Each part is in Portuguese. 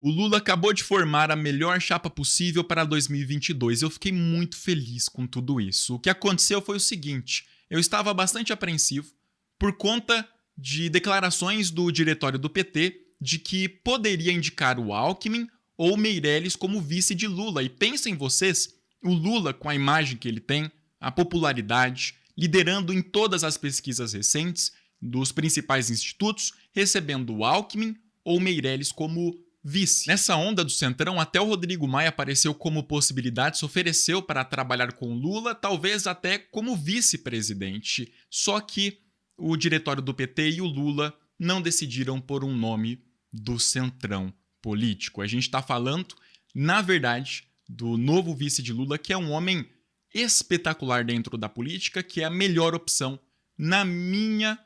O Lula acabou de formar a melhor chapa possível para 2022. Eu fiquei muito feliz com tudo isso. O que aconteceu foi o seguinte: eu estava bastante apreensivo por conta de declarações do diretório do PT de que poderia indicar o Alckmin ou Meirelles como vice de Lula. E pensem vocês, o Lula, com a imagem que ele tem, a popularidade, liderando em todas as pesquisas recentes dos principais institutos, recebendo o Alckmin ou Meirelles como vice. Nessa onda do Centrão, até o Rodrigo Maia apareceu como possibilidade, se ofereceu para trabalhar com Lula, talvez até como vice-presidente. Só que o diretório do PT e o Lula não decidiram por um nome do Centrão político. A gente está falando, na verdade, do novo vice de Lula, que é um homem espetacular dentro da política, que é a melhor opção na minha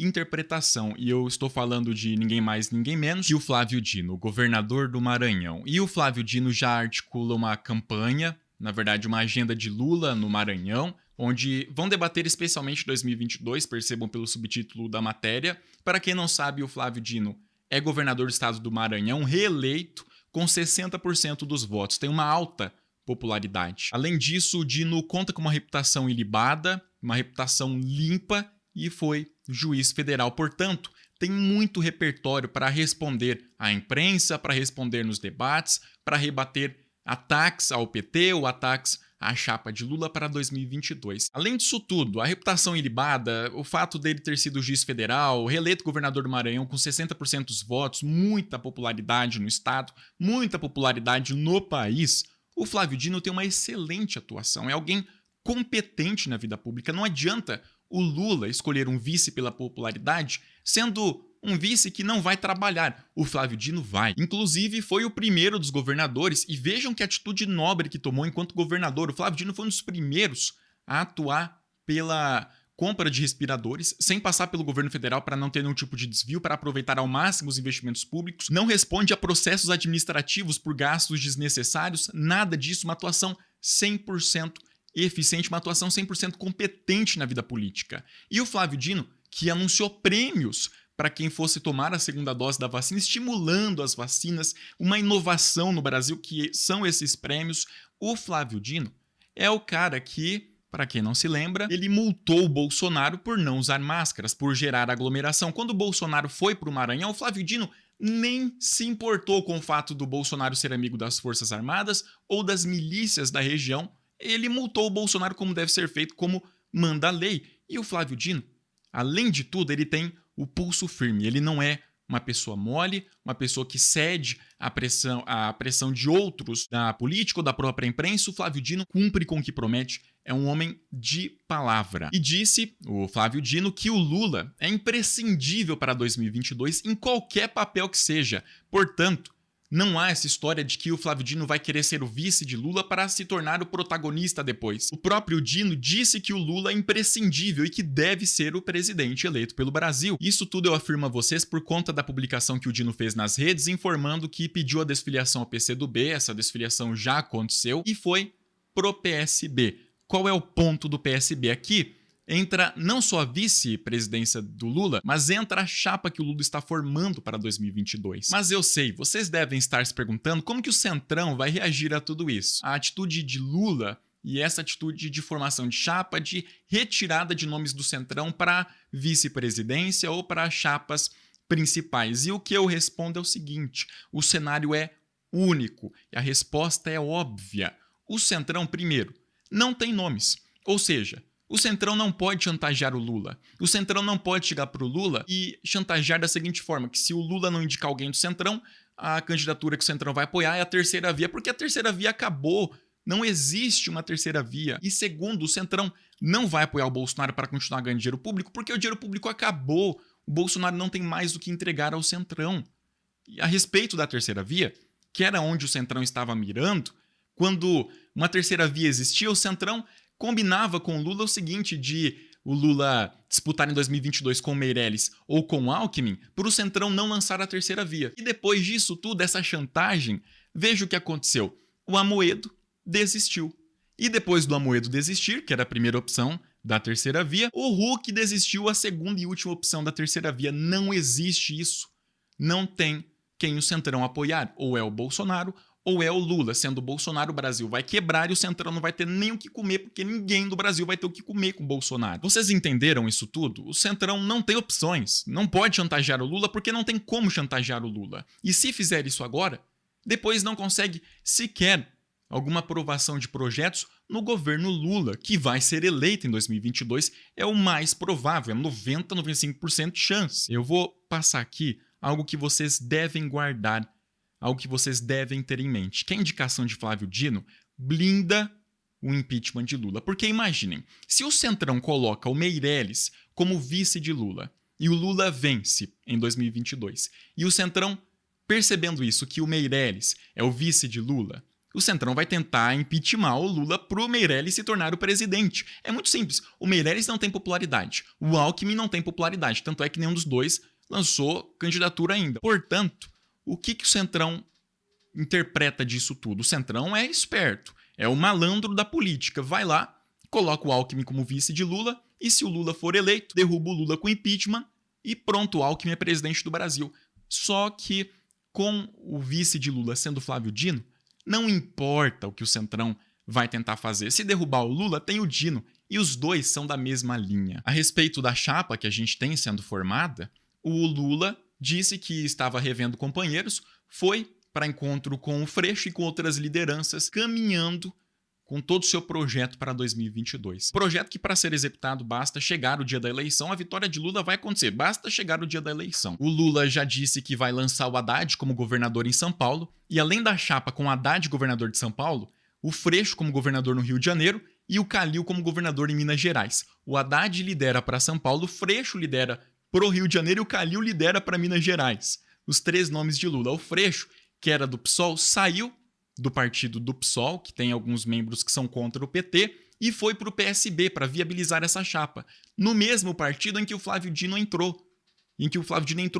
interpretação. E eu estou falando de ninguém mais, ninguém menos que o Flávio Dino, governador do Maranhão. E o Flávio Dino já articula uma campanha, na verdade uma agenda de Lula no Maranhão, onde vão debater especialmente 2022, percebam pelo subtítulo da matéria. Para quem não sabe, o Flávio Dino é governador do estado do Maranhão, reeleito com 60% dos votos. Tem uma alta popularidade. Além disso, o Dino conta com uma reputação ilibada, uma reputação limpa e foi juiz federal. Portanto, tem muito repertório para responder à imprensa, para responder nos debates, para rebater ataques ao PT ou ataques à chapa de Lula para 2022. Além disso tudo, a reputação ilibada, o fato dele ter sido juiz federal, reeleito governador do Maranhão com 60% dos votos, muita popularidade no estado, muita popularidade no país, o Flávio Dino tem uma excelente atuação, é alguém competente na vida pública. Não adianta o Lula escolher um vice pela popularidade, sendo um vice que não vai trabalhar. O Flávio Dino vai. Inclusive, foi o primeiro dos governadores, e vejam que atitude nobre que tomou enquanto governador. O Flávio Dino foi um dos primeiros a atuar pela compra de respiradores, sem passar pelo governo federal para não ter nenhum tipo de desvio, para aproveitar ao máximo os investimentos públicos. Não responde a processos administrativos por gastos desnecessários, nada disso. Uma atuação 100% eficiente, uma atuação 100% competente na vida política. E o Flávio Dino, que anunciou prêmios para quem fosse tomar a segunda dose da vacina, estimulando as vacinas, uma inovação no Brasil que são esses prêmios. O Flávio Dino é o cara que, para quem não se lembra, ele multou o Bolsonaro por não usar máscaras, por gerar aglomeração. Quando o Bolsonaro foi para o Maranhão, o Flávio Dino nem se importou com o fato do Bolsonaro ser amigo das Forças Armadas ou das milícias da região. Ele multou o Bolsonaro como deve ser feito, como manda a lei. E o Flávio Dino, além de tudo, ele tem o pulso firme. Ele não é uma pessoa mole, uma pessoa que cede à pressão de outros, da política ou da própria imprensa. O Flávio Dino cumpre com o que promete, é um homem de palavra. E disse o Flávio Dino que o Lula é imprescindível para 2022 em qualquer papel que seja. Portanto, não há essa história de que o Flávio Dino vai querer ser o vice de Lula para se tornar o protagonista depois. O próprio Dino disse que o Lula é imprescindível e que deve ser o presidente eleito pelo Brasil. Isso tudo eu afirmo a vocês por conta da publicação que o Dino fez nas redes, informando que pediu a desfiliação ao PCdoB, essa desfiliação já aconteceu, e foi pro PSB. Qual é o ponto do PSB aqui? Entra não só a vice-presidência do Lula, mas entra a chapa que o Lula está formando para 2022. Mas eu sei, vocês devem estar se perguntando como que o Centrão vai reagir a tudo isso. A atitude de Lula e essa atitude de formação de chapa, de retirada de nomes do Centrão para vice-presidência ou para chapas principais. E o que eu respondo é o seguinte: o cenário é único e a resposta é óbvia. O Centrão, primeiro, não tem nomes, ou seja, o Centrão não pode chantagear o Lula. O Centrão não pode chegar para o Lula e chantagear da seguinte forma, que se o Lula não indicar alguém do Centrão, a candidatura que o Centrão vai apoiar é a terceira via, porque a terceira via acabou. Não existe uma terceira via. E segundo, o Centrão não vai apoiar o Bolsonaro para continuar ganhando dinheiro público, porque o dinheiro público acabou. O Bolsonaro não tem mais o que entregar ao Centrão. E a respeito da terceira via, que era onde o Centrão estava mirando, quando uma terceira via existia, o Centrão combinava com o Lula o seguinte, de o Lula disputar em 2022 com o Meirelles ou com o Alckmin, para o Centrão não lançar a terceira via. E depois disso tudo, essa chantagem, veja o que aconteceu. O Amoedo desistiu. E depois do Amoedo desistir, que era a primeira opção da terceira via, o Huck desistiu, a segunda e última opção da terceira via. Não existe isso. Não tem quem o Centrão apoiar. Ou é o Bolsonaro ou é o Lula. Sendo o Bolsonaro, o Brasil vai quebrar e o Centrão não vai ter nem o que comer, porque ninguém do Brasil vai ter o que comer com o Bolsonaro. Vocês entenderam isso tudo? O Centrão não tem opções. Não pode chantagear o Lula porque não tem como chantagear o Lula. E se fizer isso agora, depois não consegue sequer alguma aprovação de projetos no governo Lula, que vai ser eleito em 2022, é o mais provável, é 90, 95% de chance. Eu vou passar aqui algo que vocês devem guardar, algo que vocês devem ter em mente, que a indicação de Flávio Dino blinda o impeachment de Lula. Porque imaginem, se o Centrão coloca o Meirelles como vice de Lula e o Lula vence em 2022, e o Centrão, percebendo isso, que o Meirelles é o vice de Lula, o Centrão vai tentar impeachment o Lula pro Meirelles se tornar o presidente. É muito simples. O Meirelles não tem popularidade. O Alckmin não tem popularidade. Tanto é que nenhum dos dois lançou candidatura ainda. Portanto, o que o Centrão interpreta disso tudo? O Centrão é esperto. É o malandro da política. Vai lá, coloca o Alckmin como vice de Lula e se o Lula for eleito, derruba o Lula com impeachment e pronto, o Alckmin é presidente do Brasil. Só que com o vice de Lula sendo Flávio Dino, não importa o que o Centrão vai tentar fazer. Se derrubar o Lula, tem o Dino. E os dois são da mesma linha. A respeito da chapa que a gente tem sendo formada, o Lula disse que estava revendo companheiros, foi para encontro com o Freixo e com outras lideranças, caminhando com todo o seu projeto para 2022. Projeto que, para ser executado, basta chegar o dia da eleição. A vitória de Lula vai acontecer, basta chegar o dia da eleição. O Lula já disse que vai lançar o Haddad como governador em São Paulo, e além da chapa com o Haddad governador de São Paulo, o Freixo como governador no Rio de Janeiro e o Calil como governador em Minas Gerais. O Haddad lidera para São Paulo, o Freixo lidera para o Rio de Janeiro e o Calil lidera para Minas Gerais. Os três nomes de Lula. O Freixo, que era do PSOL, saiu do partido do PSOL, que tem alguns membros que são contra o PT, e foi para o PSB para viabilizar essa chapa, no mesmo partido em que o Flávio Dino entrou.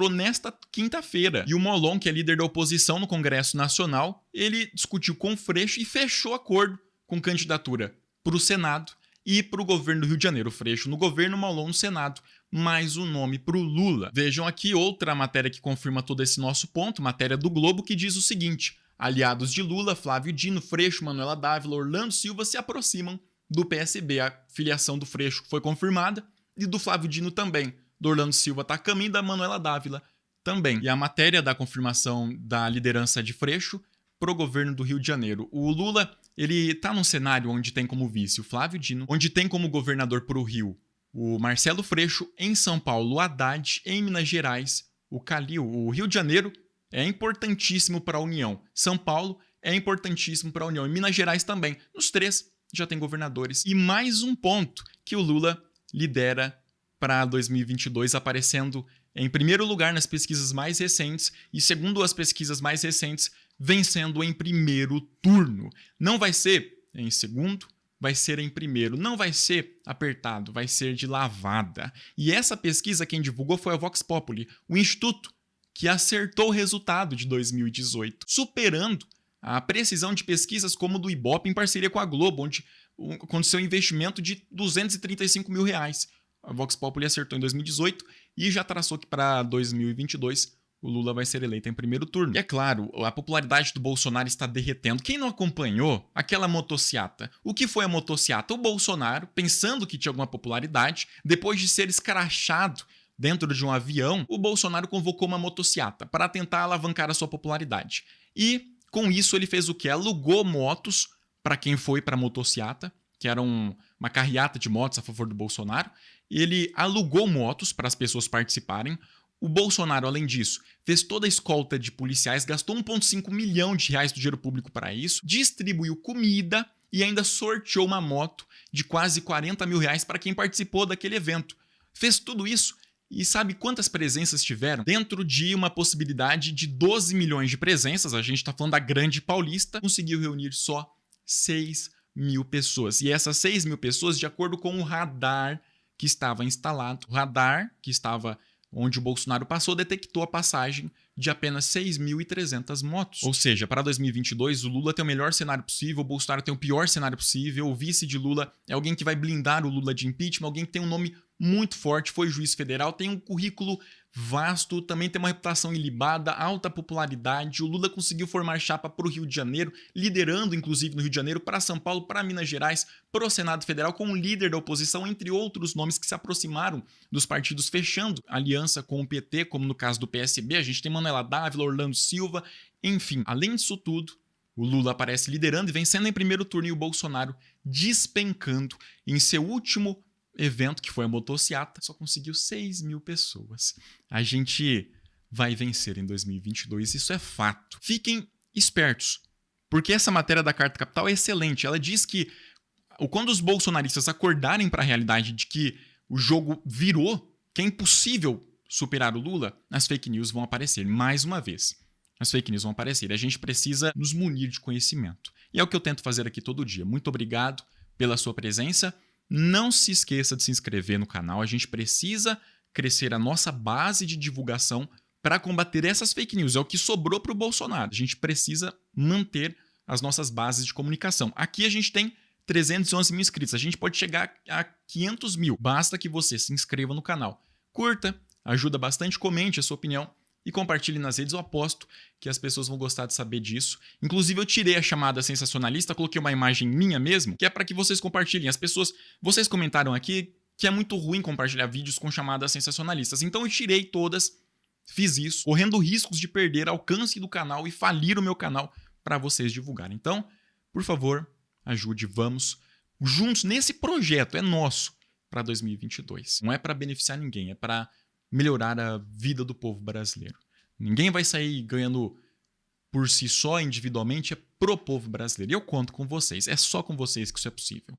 Nesta quinta-feira. E o Molon, que é líder da oposição no Congresso Nacional, ele discutiu com o Freixo e fechou acordo com candidatura para o Senado e para o governo do Rio de Janeiro. O Freixo no governo, o Molon no Senado, mais o nome para o Lula. Vejam aqui outra matéria que confirma todo esse nosso ponto, matéria do Globo, que diz o seguinte: aliados de Lula, Flávio Dino, Freixo, Manuela Dávila, Orlando Silva se aproximam do PSB. A filiação do Freixo foi confirmada e do Flávio Dino também. Do Orlando Silva está a caminho, da Manuela Dávila também. E a matéria da confirmação da liderança de Freixo pro governo do Rio de Janeiro. O Lula, ele tá num cenário onde tem como vice o Flávio Dino, onde tem como governador pro Rio o Marcelo Freixo, em São Paulo o Haddad, em Minas Gerais o Calil. O Rio de Janeiro é importantíssimo para a União. São Paulo é importantíssimo para a União. E Minas Gerais também. Nos três já tem governadores. E mais um ponto que o Lula lidera para 2022, aparecendo em primeiro lugar nas pesquisas mais recentes e, segundo as pesquisas mais recentes, vencendo em primeiro turno. Não vai ser em segundo, vai ser em primeiro. Não vai ser apertado, vai ser de lavada. E essa pesquisa quem divulgou foi a Vox Populi, o instituto que acertou o resultado de 2018, superando a precisão de pesquisas como o do Ibope em parceria com a Globo, onde aconteceu um investimento de R$235 mil. A Vox Populi acertou em 2018 e já traçou que para 2022 o Lula vai ser eleito em primeiro turno. E é claro, a popularidade do Bolsonaro está derretendo. Quem não acompanhou aquela motociata? O que foi a motociata? O Bolsonaro, pensando que tinha alguma popularidade, depois de ser escrachado dentro de um avião, o Bolsonaro convocou uma motociata para tentar alavancar a sua popularidade. E com isso ele fez o quê? Alugou motos para quem foi para a motociata, que era uma carreata de motos a favor do Bolsonaro. Ele alugou motos para as pessoas participarem. O Bolsonaro, além disso, fez toda a escolta de policiais, gastou R$1,5 milhão do dinheiro público para isso, distribuiu comida e ainda sorteou uma moto de quase R$40 mil para quem participou daquele evento. Fez tudo isso e sabe quantas presenças tiveram? Dentro de uma possibilidade de 12 milhões de presenças, a gente está falando da Grande Paulista, conseguiu reunir só 6 mil pessoas. E essas 6 mil pessoas, de acordo com o radar que estava instalado, o radar que estava onde o Bolsonaro passou, detectou a passagem de apenas 6.300 motos. Ou seja, para 2022, o Lula tem o melhor cenário possível, o Bolsonaro tem o pior cenário possível, o vice de Lula é alguém que vai blindar o Lula de impeachment, alguém que tem um nome muito forte, foi juiz federal, tem um currículo vasto, também tem uma reputação ilibada, alta popularidade. O Lula conseguiu formar chapa para o Rio de Janeiro, liderando inclusive no Rio de Janeiro, para São Paulo, para Minas Gerais, para o Senado Federal, como líder da oposição, entre outros nomes que se aproximaram dos partidos, fechando aliança com o PT, como no caso do PSB. A gente tem Manuela Dávila, Orlando Silva, enfim. Além disso tudo, o Lula aparece liderando e vencendo em primeiro turno e o Bolsonaro despencando em seu último evento, que foi a motociata, só conseguiu 6 mil pessoas. A gente vai vencer em 2022, isso é fato. Fiquem espertos, porque essa matéria da Carta Capital é excelente. Ela diz que quando os bolsonaristas acordarem para a realidade de que o jogo virou, que é impossível superar o Lula, as fake news vão aparecer mais uma vez. As fake news vão aparecer. A gente precisa nos munir de conhecimento. E é o que eu tento fazer aqui todo dia. Muito obrigado pela sua presença. Não se esqueça de se inscrever no canal. A gente precisa crescer a nossa base de divulgação para combater essas fake news. É o que sobrou para o Bolsonaro. A gente precisa manter as nossas bases de comunicação. Aqui a gente tem 311 mil inscritos. A gente pode chegar a 500 mil. Basta que você se inscreva no canal. Curta, ajuda bastante, comente a sua opinião e compartilhe nas redes. Eu aposto que as pessoas vão gostar de saber disso. Inclusive, eu tirei a chamada sensacionalista, coloquei uma imagem minha mesmo, que é para que vocês compartilhem. As pessoas, vocês comentaram aqui que é muito ruim compartilhar vídeos com chamadas sensacionalistas. Então eu tirei todas, fiz isso, correndo riscos de perder alcance do canal e falir o meu canal para vocês divulgarem. Então, por favor, ajude, vamos juntos nesse projeto, é nosso, para 2022. Não é para beneficiar ninguém, é para melhorar a vida do povo brasileiro. Ninguém vai sair ganhando por si só, individualmente, é pro povo brasileiro. E eu conto com vocês. É só com vocês que isso é possível.